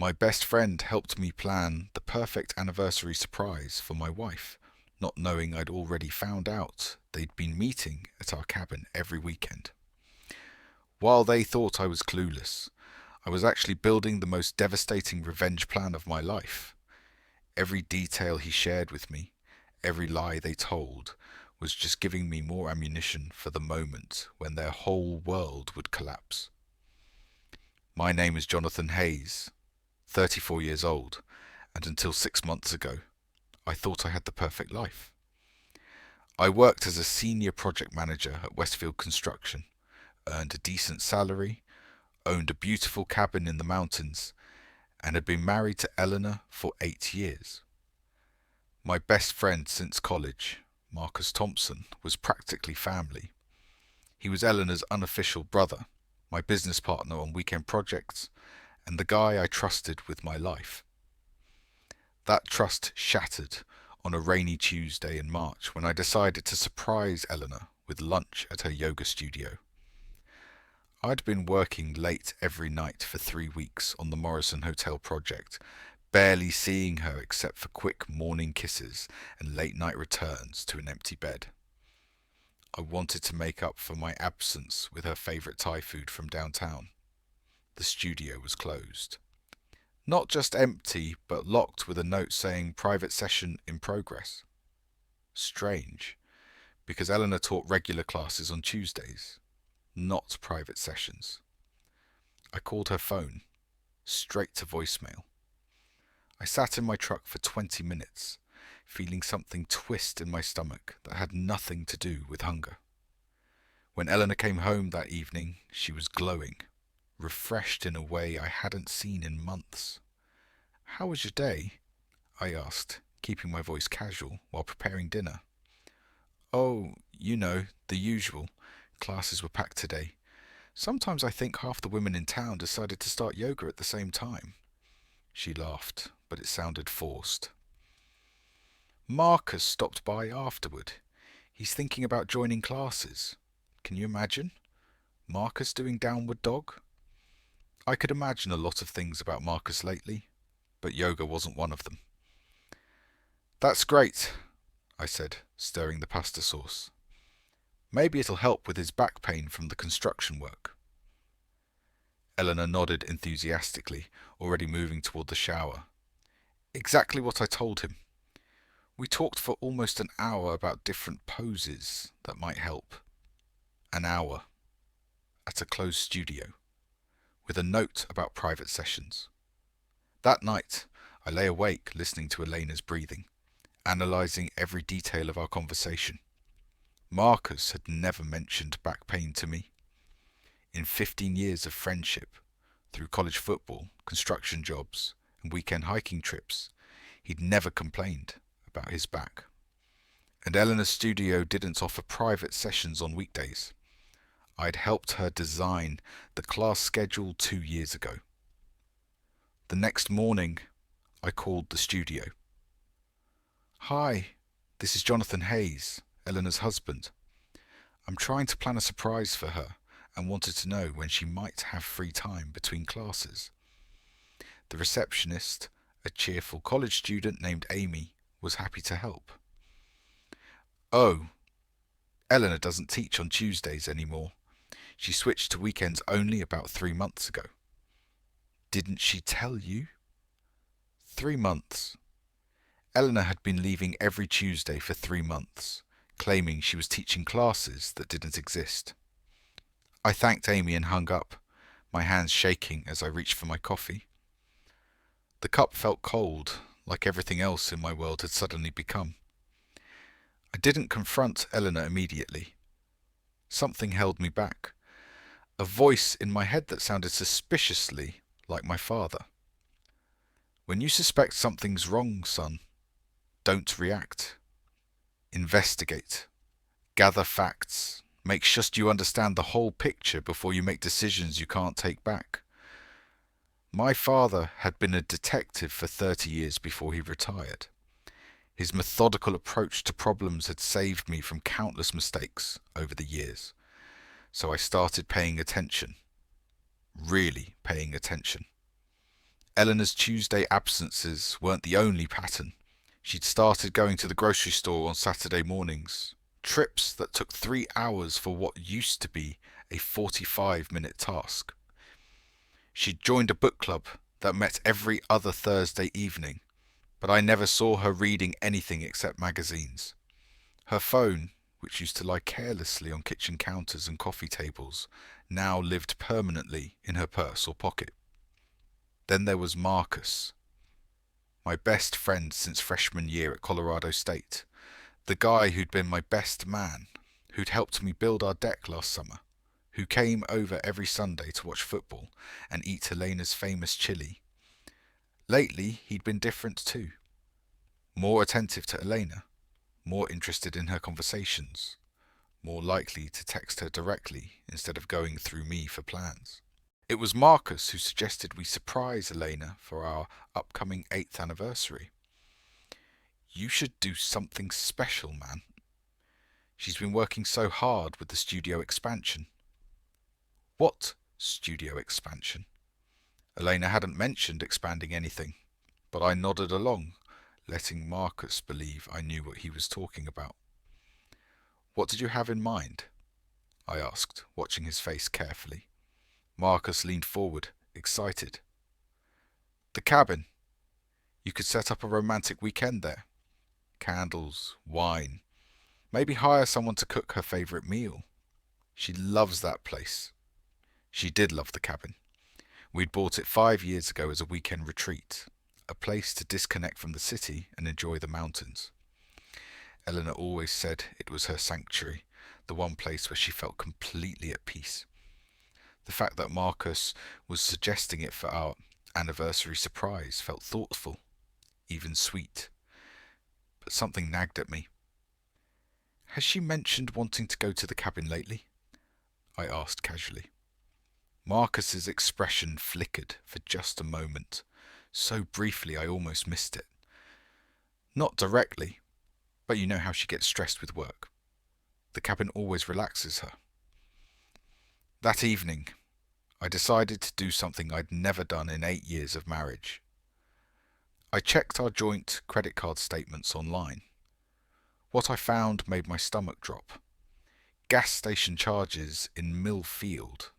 My best friend helped me plan the perfect anniversary surprise for my wife, not knowing I'd already found out they'd been meeting at our cabin every weekend. While they thought I was clueless, I was actually building the most devastating revenge plan of my life. Every detail he shared with me, every lie they told, was just giving me more ammunition for the moment when their whole world would collapse. My name is Jonathan Hayes, 34 years old, and until 6 months ago, I thought I had the perfect life. I worked as a senior project manager at Westfield Construction, earned a decent salary, owned a beautiful cabin in the mountains, and had been married to Eleanor for 8 years. My best friend since college, Marcus Thompson, was practically family. He was Eleanor's unofficial brother, my business partner on weekend projects, and the guy I trusted with my life. That trust shattered on a rainy Tuesday in March when I decided to surprise Eleanor with lunch at her yoga studio. I'd been working late every night for 3 weeks on the Morrison Hotel project, barely seeing her except for quick morning kisses and late-night returns to an empty bed. I wanted to make up for my absence with her favourite Thai food from downtown. The studio was closed. Not just empty, but locked with a note saying private session in progress. Strange, because Eleanor taught regular classes on Tuesdays, not private sessions. I called her phone, straight to voicemail. I sat in my truck for 20 minutes, feeling something twist in my stomach that had nothing to do with hunger. When Eleanor came home that evening, she was glowing, refreshed in a way I hadn't seen in months. "How was your day?" I asked, keeping my voice casual while preparing dinner. "Oh, the usual. Classes were packed today. Sometimes I think half the women in town decided to start yoga at the same time." She laughed, but it sounded forced. "Marcus stopped by afterward. He's thinking about joining classes. Can you imagine? Marcus doing downward dog?" I could imagine a lot of things about Marcus lately, but yoga wasn't one of them. "That's great," I said, stirring the pasta sauce. "Maybe it'll help with his back pain from the construction work." Eleanor nodded enthusiastically, already moving toward the shower. Exactly what I told him. We talked for almost an hour about different poses that might help. An hour. At a closed studio. With a note about private sessions. That night, I lay awake listening to Elena's breathing, analysing every detail of our conversation. Marcus had never mentioned back pain to me. In 15 years of friendship, through college football, construction jobs, and weekend hiking trips, he'd never complained about his back. And Eleanor's studio didn't offer private sessions on weekdays. I'd helped her design the class schedule 2 years ago. The next morning, I called the studio. "Hi, this is Jonathan Hayes, Eleanor's husband. I'm trying to plan a surprise for her and wanted to know when she might have free time between classes." The receptionist, a cheerful college student named Amy, was happy to help. "Oh, Eleanor doesn't teach on Tuesdays anymore. She switched to weekends only about 3 months ago." "Didn't she tell you?" 3 months. Eleanor had been leaving every Tuesday for 3 months, claiming she was teaching classes that didn't exist. I thanked Amy and hung up, my hands shaking as I reached for my coffee. The cup felt cold, like everything else in my world had suddenly become. I didn't confront Eleanor immediately. Something held me back. A voice in my head that sounded suspiciously like my father. "When you suspect something's wrong, son, don't react. Investigate. Gather facts. Make sure you understand the whole picture before you make decisions you can't take back." My father had been a detective for 30 years before he retired. His methodical approach to problems had saved me from countless mistakes over the years. So I started paying attention. Really paying attention. Eleanor's Tuesday absences weren't the only pattern. She'd started going to the grocery store on Saturday mornings, trips that took 3 hours for what used to be a 45-minute task. She'd joined a book club that met every other Thursday evening, but I never saw her reading anything except magazines. Her phone, which used to lie carelessly on kitchen counters and coffee tables, now lived permanently in her purse or pocket. Then there was Marcus, my best friend since freshman year at Colorado State, the guy who'd been my best man, who'd helped me build our deck last summer, who came over every Sunday to watch football and eat Helena's famous chili. Lately, he'd been different too. More attentive to Helena, more interested in her conversations, more likely to text her directly instead of going through me for plans. It was Marcus who suggested we surprise Helena for our upcoming 8th anniversary. "You should do something special, man. She's been working so hard with the studio expansion." "What studio expansion?" Helena hadn't mentioned expanding anything, but I nodded along, letting Marcus believe I knew what he was talking about. "What did you have in mind?" I asked, watching his face carefully. Marcus leaned forward, excited. "The cabin. You could set up a romantic weekend there. Candles, wine, maybe hire someone to cook her favorite meal. She loves that place." She did love the cabin. We'd bought it 5 years ago as a weekend retreat, a place to disconnect from the city and enjoy the mountains. Eleanor always said it was her sanctuary, the one place where she felt completely at peace. The fact that Marcus was suggesting it for our anniversary surprise felt thoughtful, even sweet. But something nagged at me. "Has she mentioned wanting to go to the cabin lately?" I asked casually. Marcus's expression flickered for just a moment, so briefly I almost missed it. "Not directly, but you know how she gets stressed with work. The cabin always relaxes her." That evening, I decided to do something I'd never done in 8 years of marriage. I checked our joint credit card statements online. What I found made my stomach drop. Gas station charges in Millfield,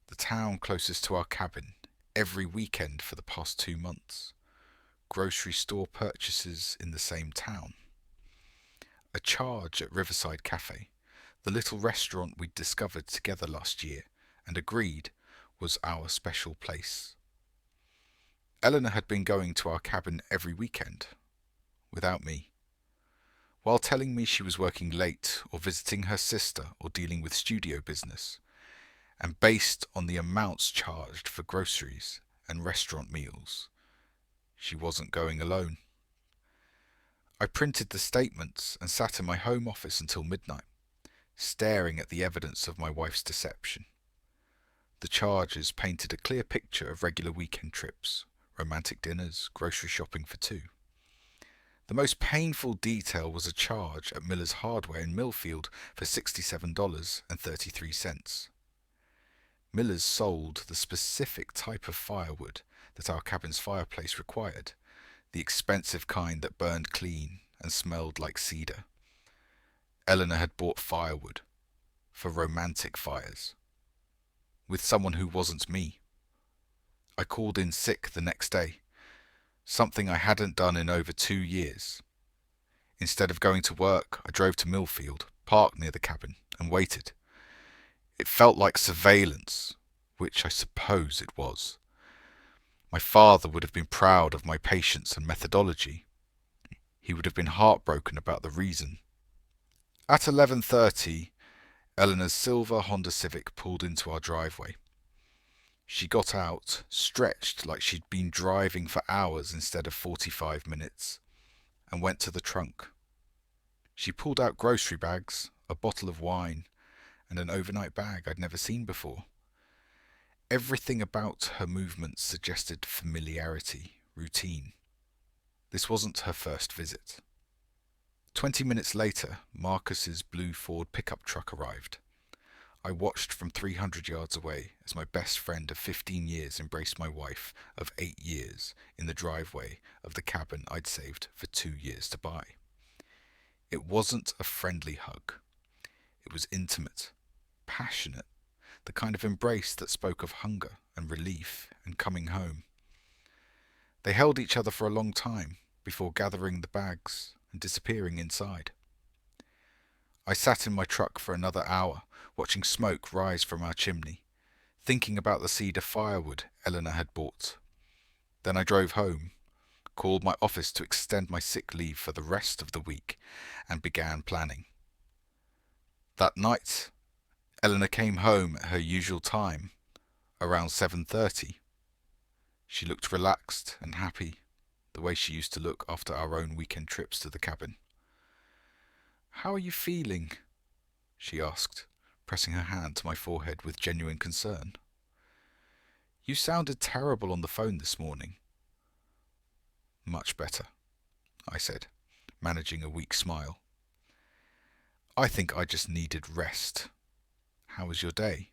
the town closest to our cabin, every weekend for the past 2 months. Grocery store purchases in the same town. A charge at Riverside Cafe, the little restaurant we'd discovered together last year and agreed was our special place. Eleanor had been going to our cabin every weekend, without me. While telling me she was working late or visiting her sister or dealing with studio business, and based on the amounts charged for groceries and restaurant meals, she wasn't going alone. I printed the statements and sat in my home office until midnight, staring at the evidence of my wife's deception. The charges painted a clear picture of regular weekend trips, romantic dinners, grocery shopping for two. The most painful detail was a charge at Miller's Hardware in Millfield for $67.33. Miller's sold the specific type of firewood that our cabin's fireplace required, the expensive kind that burned clean and smelled like cedar. Eleanor had bought firewood for romantic fires, with someone who wasn't me. I called in sick the next day, something I hadn't done in over 2 years. Instead of going to work, I drove to Millfield, parked near the cabin, and waited. It felt like surveillance, which I suppose it was. My father would have been proud of my patience and methodology. He would have been heartbroken about the reason. At 11:30, Eleanor's silver Honda Civic pulled into our driveway. She got out, stretched like she'd been driving for hours instead of 45 minutes, and went to the trunk. She pulled out grocery bags, a bottle of wine, and an overnight bag I'd never seen before. Everything about her movements suggested familiarity, routine. This wasn't her first visit. 20 minutes later, Marcus's blue Ford pickup truck arrived. I watched from 300 yards away as my best friend of 15 years embraced my wife of 8 years in the driveway of the cabin I'd saved for 2 years to buy. It wasn't a friendly hug. It was intimate, passionate, the kind of embrace that spoke of hunger and relief and coming home. They held each other for a long time before gathering the bags and disappearing inside. I sat in my truck for another hour, watching smoke rise from our chimney, thinking about the cedar firewood Eleanor had bought. Then I drove home, called my office to extend my sick leave for the rest of the week, and began planning. That night, Eleanor came home at her usual time, around 7:30. She looked relaxed and happy, the way she used to look after our own weekend trips to the cabin. "How are you feeling?" she asked, pressing her hand to my forehead with genuine concern. "You sounded terrible on the phone this morning." "Much better," I said, managing a weak smile. "I think I just needed rest. How was your day?"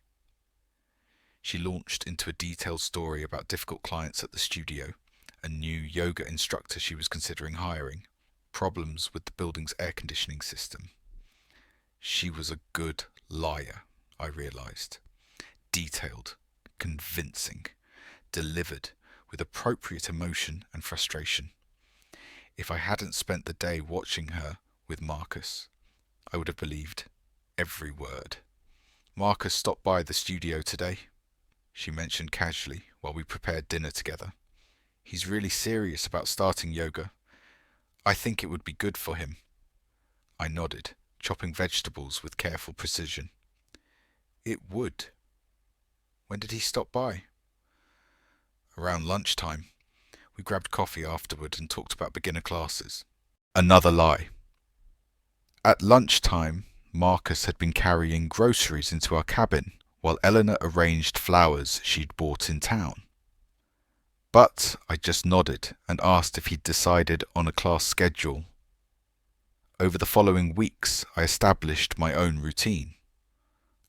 She launched into a detailed story about difficult clients at the studio, a new yoga instructor she was considering hiring, problems with the building's air conditioning system. She was a good liar, I realized. Detailed, convincing, delivered with appropriate emotion and frustration. If I hadn't spent the day watching her with Marcus, I would have believed every word. "Marcus stopped by the studio today," she mentioned casually while we prepared dinner together. "He's really serious about starting yoga. I think it would be good for him." I nodded, chopping vegetables with careful precision. "It would. When did he stop by?" "Around lunchtime. We grabbed coffee afterward and talked about beginner classes." Another lie. At lunchtime, Marcus had been carrying groceries into our cabin while Eleanor arranged flowers she'd bought in town. But I just nodded and asked if he'd decided on a class schedule. Over the following weeks, I established my own routine.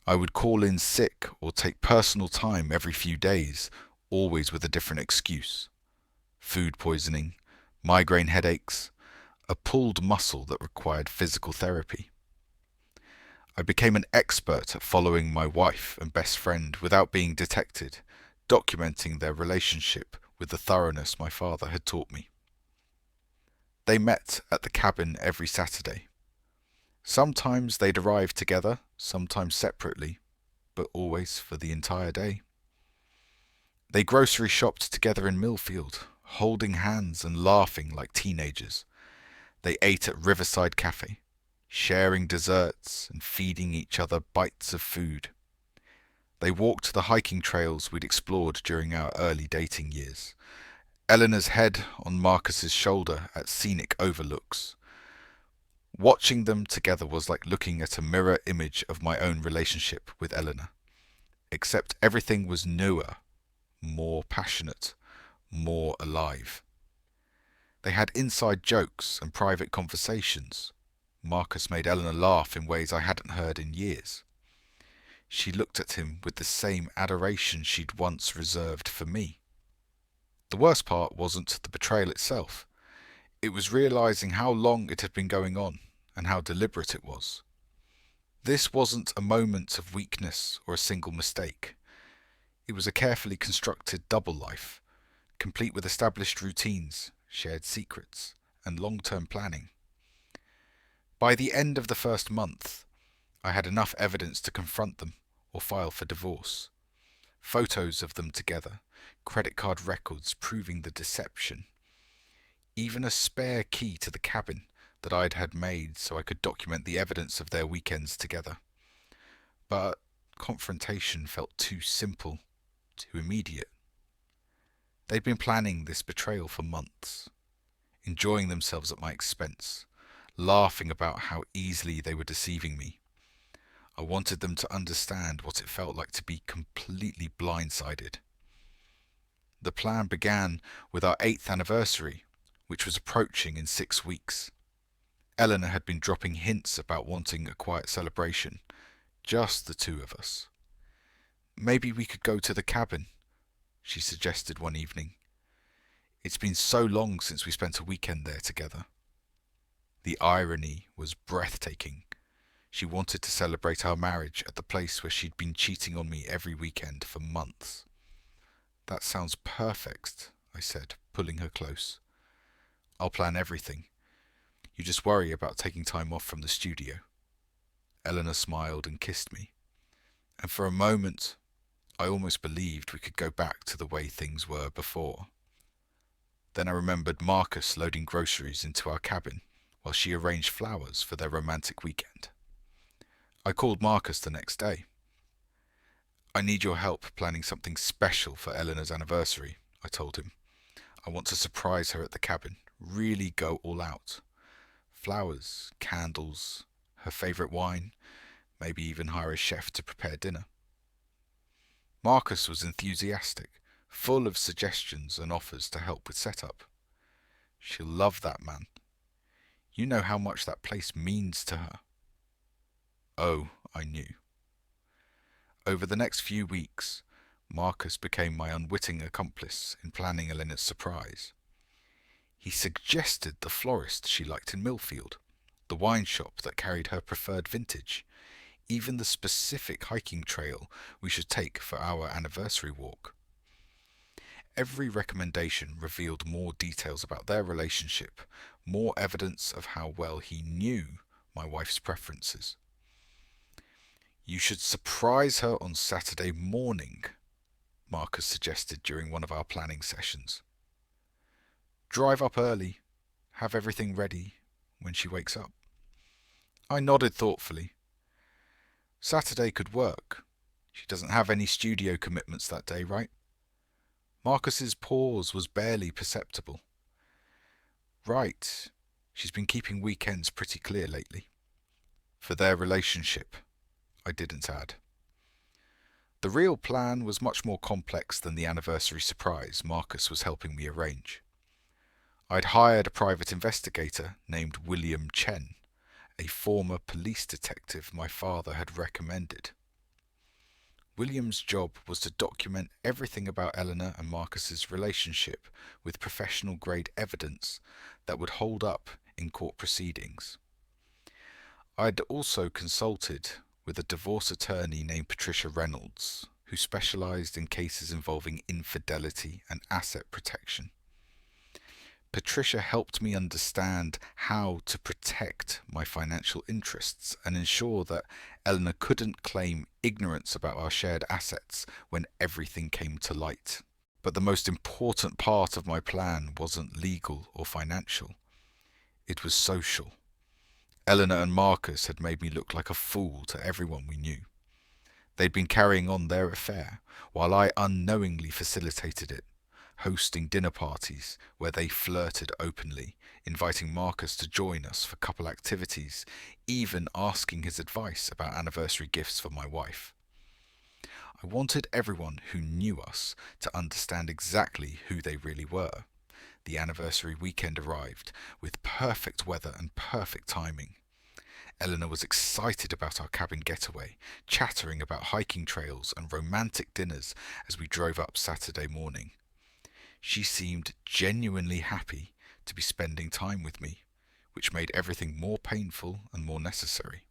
I would call in sick or take personal time every few days, always with a different excuse. Food poisoning, migraine headaches, a pulled muscle that required physical therapy. I became an expert at following my wife and best friend without being detected, documenting their relationship with the thoroughness my father had taught me. They met at the cabin every Saturday. Sometimes they'd arrive together, sometimes separately, but always for the entire day. They grocery shopped together in Millfield, holding hands and laughing like teenagers. They ate at Riverside Cafe, sharing desserts and feeding each other bites of food. They walked the hiking trails we'd explored during our early dating years, Eleanor's head on Marcus's shoulder at scenic overlooks. Watching them together was like looking at a mirror image of my own relationship with Eleanor, except everything was newer, more passionate, more alive. They had inside jokes and private conversations. Marcus made Eleanor laugh in ways I hadn't heard in years. She looked at him with the same adoration she'd once reserved for me. The worst part wasn't the betrayal itself. It was realizing how long it had been going on and how deliberate it was. This wasn't a moment of weakness or a single mistake. It was a carefully constructed double life, complete with established routines, shared secrets, and long-term planning. By the end of the first month, I had enough evidence to confront them or file for divorce. Photos of them together, credit card records proving the deception. Even a spare key to the cabin that I'd had made so I could document the evidence of their weekends together. But confrontation felt too simple, too immediate. They'd been planning this betrayal for months, enjoying themselves at my expense, laughing about how easily they were deceiving me. I wanted them to understand what it felt like to be completely blindsided. The plan began with our 8th anniversary, which was approaching in 6 weeks. Eleanor had been dropping hints about wanting a quiet celebration, Just the two of us. Maybe we could go to the cabin, she suggested one evening. It's been so long since we spent a weekend there together. The irony was breathtaking. She wanted to celebrate our marriage at the place where she'd been cheating on me every weekend for months. That sounds perfect, I said, pulling her close. I'll plan everything. You just worry about taking time off from the studio. Eleanor smiled and kissed me. And for a moment, I almost believed we could go back to the way things were before. Then I remembered Marcus loading groceries into our cabin while she arranged flowers for their romantic weekend. I called Marcus the next day. I need your help planning something special for Eleanor's anniversary, I told him. I want to surprise her at the cabin, really go all out. Flowers, candles, her favourite wine, maybe even hire a chef to prepare dinner. Marcus was enthusiastic, full of suggestions and offers to help with setup. She'll love that man. You know how much that place means to her. Oh, I knew. Over the next few weeks, Marcus became my unwitting accomplice in planning Eleanor's surprise. He suggested the florist she liked in Millfield, the wine shop that carried her preferred vintage, even the specific hiking trail we should take for our anniversary walk. Every recommendation revealed more details about their relationship, more evidence of how well he knew my wife's preferences. You should surprise her on Saturday morning, Marcus suggested during one of our planning sessions. Drive up early, have everything ready when she wakes up. I nodded thoughtfully. Saturday could work. She doesn't have any studio commitments that day, right? Marcus's pause was barely perceptible. Right. She's been keeping weekends pretty clear lately. For their relationship, I didn't add. The real plan was much more complex than the anniversary surprise Marcus was helping me arrange. I'd hired a private investigator named William Chen, a former police detective my father had recommended. William's job was to document everything about Eleanor and Marcus's relationship with professional-grade evidence that would hold up in court proceedings. I'd also consulted with a divorce attorney named Patricia Reynolds, who specialized in cases involving infidelity and asset protection. Patricia helped me understand how to protect my financial interests and ensure that Eleanor couldn't claim ignorance about our shared assets when everything came to light. But the most important part of my plan wasn't legal or financial. It was social. Eleanor and Marcus had made me look like a fool to everyone we knew. They'd been carrying on their affair, while I unknowingly facilitated it, hosting dinner parties where they flirted openly, inviting Marcus to join us for couple activities, even asking his advice about anniversary gifts for my wife. I wanted everyone who knew us to understand exactly who they really were. The anniversary weekend arrived, with perfect weather and perfect timing. Eleanor was excited about our cabin getaway, chattering about hiking trails and romantic dinners as we drove up Saturday morning. She seemed genuinely happy to be spending time with me, which made everything more painful and more necessary.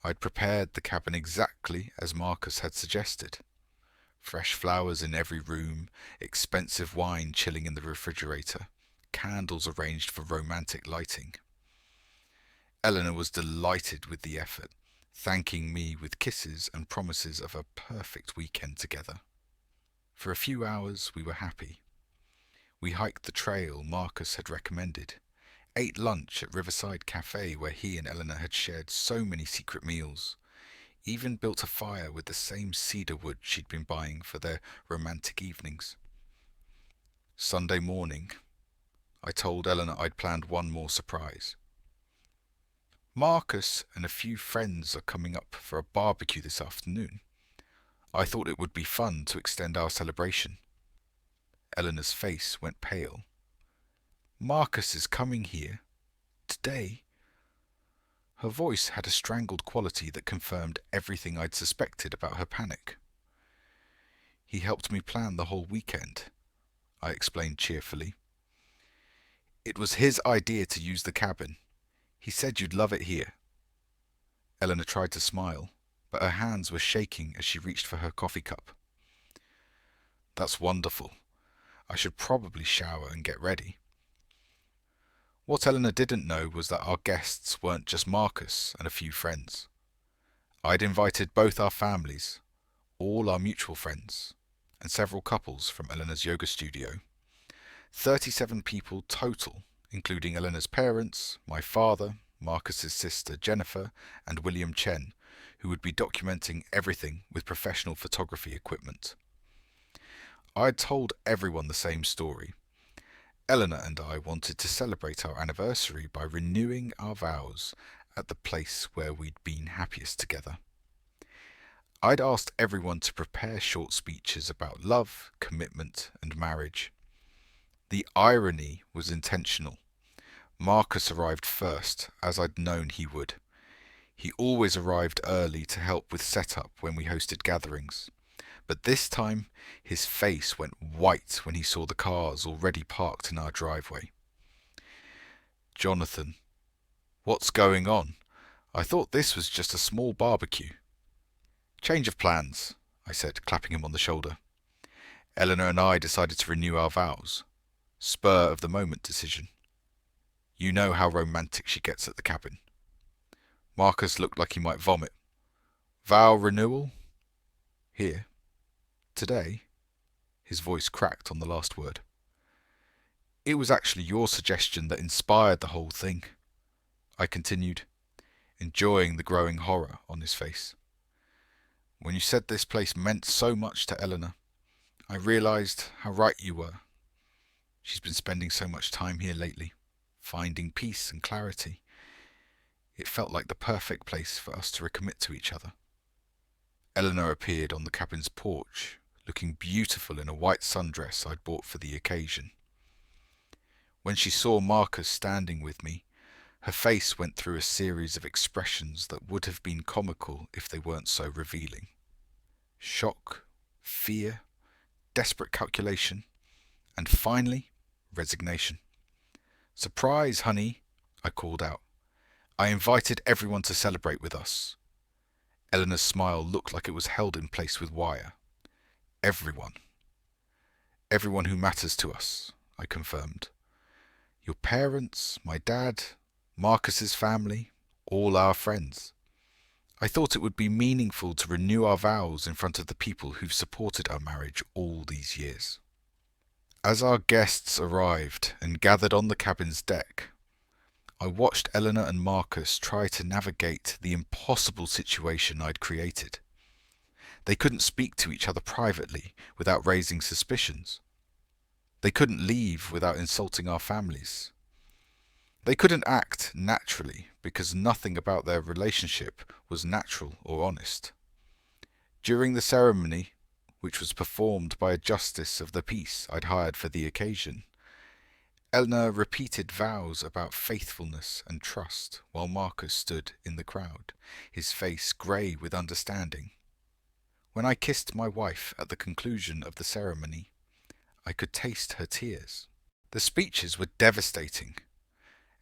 I'd prepared the cabin exactly as Marcus had suggested. Fresh flowers in every room, expensive wine chilling in the refrigerator, candles arranged for romantic lighting. Eleanor was delighted with the effort, thanking me with kisses and promises of a perfect weekend together. For a few hours we were happy. We hiked the trail Marcus had recommended, ate lunch at Riverside Cafe where he and Eleanor had shared so many secret meals, even built a fire with the same cedar wood she'd been buying for their romantic evenings. Sunday morning, I told Eleanor I'd planned one more surprise. Marcus and a few friends are coming up for a barbecue this afternoon. I thought it would be fun to extend our celebration. Eleanor's face went pale. Marcus is coming here. Today. Her voice had a strangled quality that confirmed everything I'd suspected about her panic. "He helped me plan the whole weekend," I explained cheerfully. "It was his idea to use the cabin. He said you'd love it here." Eleanor tried to smile, but her hands were shaking as she reached for her coffee cup. "That's wonderful. I should probably shower and get ready." What Eleanor didn't know was that our guests weren't just Marcus and a few friends. I'd invited both our families, all our mutual friends, and several couples from Eleanor's yoga studio. 37 people total, including Eleanor's parents, my father, Marcus's sister Jennifer, and William Chen, who would be documenting everything with professional photography equipment. I'd told everyone the same story. Eleanor and I wanted to celebrate our anniversary by renewing our vows at the place where we'd been happiest together. I'd asked everyone to prepare short speeches about love, commitment, and marriage. The irony was intentional. Marcus arrived first, as I'd known he would. He always arrived early to help with setup when we hosted gatherings. But this time, his face went white when he saw the cars already parked in our driveway. "Jonathan, what's going on? I thought this was just a small barbecue." "Change of plans," I said, clapping him on the shoulder. "Eleanor and I decided to renew our vows. Spur of the moment decision. You know how romantic she gets at the cabin." Marcus looked like he might vomit. "Vow renewal? Here? Today?" His voice cracked on the last word. "It was actually your suggestion that inspired the whole thing," I continued, enjoying the growing horror on his face. "When you said this place meant so much to Eleanor, I realized how right you were. She's been spending so much time here lately, finding peace and clarity. It felt like the perfect place for us to recommit to each other." Eleanor appeared on the cabin's porch, looking beautiful in a white sundress I'd bought for the occasion. When she saw Marcus standing with me, her face went through a series of expressions that would have been comical if they weren't so revealing. Shock, fear, desperate calculation, and finally, resignation. "Surprise, honey," I called out. "I invited everyone to celebrate with us." Eleanor's smile looked like it was held in place with wire. "Everyone. Everyone who matters to us," I confirmed. "Your parents, my dad, Marcus's family, all our friends. I thought it would be meaningful to renew our vows in front of the people who've supported our marriage all these years." As our guests arrived and gathered on the cabin's deck, I watched Eleanor and Marcus try to navigate the impossible situation I'd created. They couldn't speak to each other privately without raising suspicions. They couldn't leave without insulting our families. They couldn't act naturally because nothing about their relationship was natural or honest. During the ceremony, which was performed by a justice of the peace I'd hired for the occasion, Eleanor repeated vows about faithfulness and trust while Marcus stood in the crowd, his face grey with understanding. When I kissed my wife at the conclusion of the ceremony, I could taste her tears. The speeches were devastating.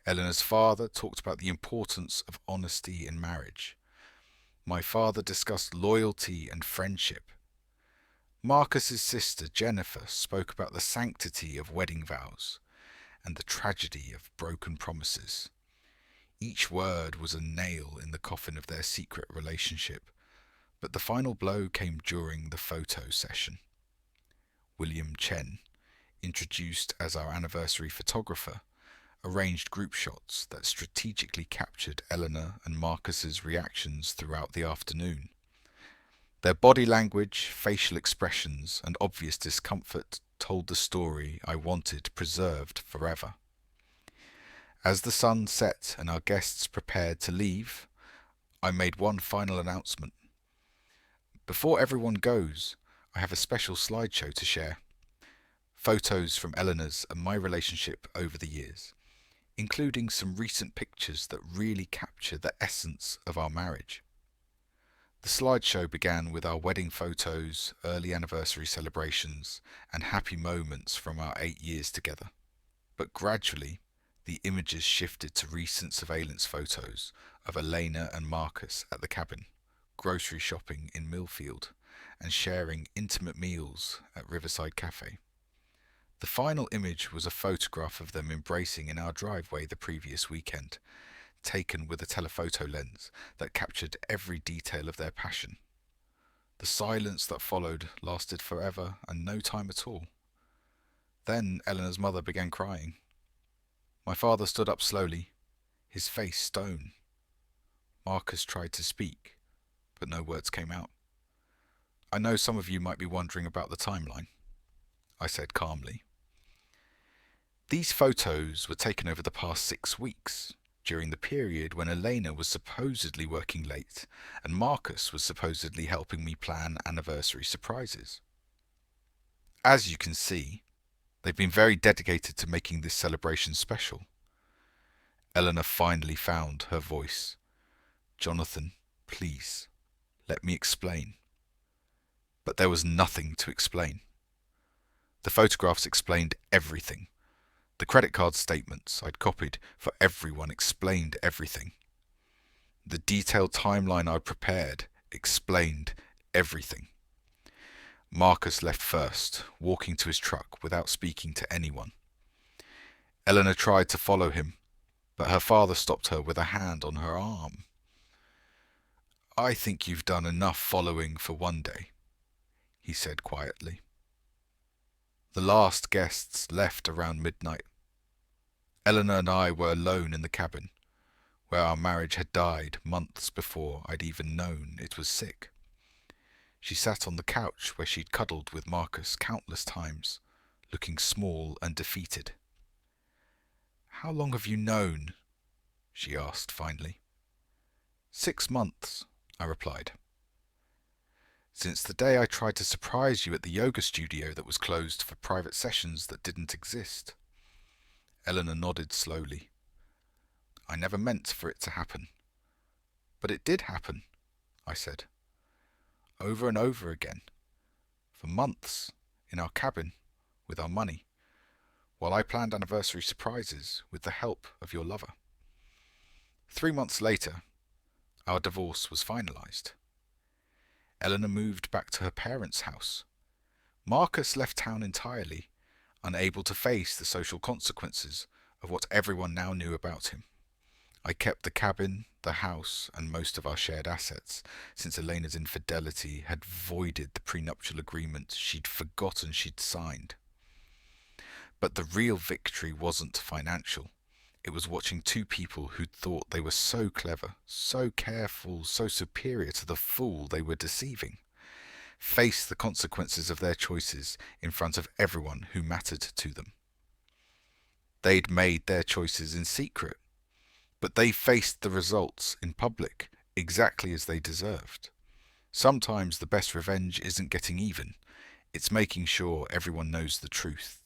Eleanor's father talked about the importance of honesty in marriage. My father discussed loyalty and friendship. Marcus's sister Jennifer spoke about the sanctity of wedding vows and the tragedy of broken promises. Each word was a nail in the coffin of their secret relationship, but the final blow came during the photo session. William Chen, introduced as our anniversary photographer, arranged group shots that strategically captured Eleanor and Marcus's reactions throughout the afternoon. Their body language, facial expressions, and obvious discomfort told the story I wanted preserved forever. As the sun set and our guests prepared to leave, I made one final announcement. "Before everyone goes, I have a special slideshow to share. Photos from Eleanor's and my relationship over the years. including some recent pictures that really capture the essence of our marriage. The slideshow began with our wedding photos, early anniversary celebrations, and happy moments from our 8 years together. But gradually, the images shifted to recent surveillance photos of Elena and Marcus at the cabin, grocery shopping in Millfield, and sharing intimate meals at Riverside Cafe. The final image was a photograph of them embracing in our driveway the previous weekend, taken with a telephoto lens that captured every detail of their passion. The silence that followed lasted forever and no time at all. Then Eleanor's mother began crying. My father stood up slowly, his face stone. Marcus tried to speak, but no words came out. I know some of you might be wondering about the timeline, I said calmly. These photos were taken over the past 6 weeks, during the period when Elena was supposedly working late and Marcus was supposedly helping me plan anniversary surprises. As you can see, they've been very dedicated to making this celebration special. Eleanor finally found her voice. Jonathan, please, let me explain. But there was nothing to explain. The photographs explained everything. The credit card statements I'd copied for everyone explained everything. The detailed timeline I'd prepared explained everything. Marcus left first, walking to his truck without speaking to anyone. Eleanor tried to follow him, but her father stopped her with a hand on her arm. I think you've done enough following for one day, he said quietly. The last guests left around midnight. Eleanor and I were alone in the cabin, where our marriage had died months before I'd even known it was sick. She sat on the couch where she'd cuddled with Marcus countless times, looking small and defeated. How long have you known? She asked finally. 6 months, I replied. Since the day I tried to surprise you at the yoga studio that was closed for private sessions that didn't exist. Eleanor nodded slowly. I never meant for it to happen. But it did happen, I said. Over and over again. For months, in our cabin, with our money, while I planned anniversary surprises with the help of your lover. 3 months later, our divorce was finalized. Eleanor moved back to her parents' house. Marcus left town entirely, unable to face the social consequences of what everyone now knew about him. I kept the cabin, the house, and most of our shared assets, since Elena's infidelity had voided the prenuptial agreement she'd forgotten she'd signed. But the real victory wasn't financial. It was watching 2 people who'd thought they were so clever, so careful, so superior to the fool they were deceiving, face the consequences of their choices in front of everyone who mattered to them. They'd made their choices in secret, but they faced the results in public exactly as they deserved. Sometimes the best revenge isn't getting even, it's making sure everyone knows the truth.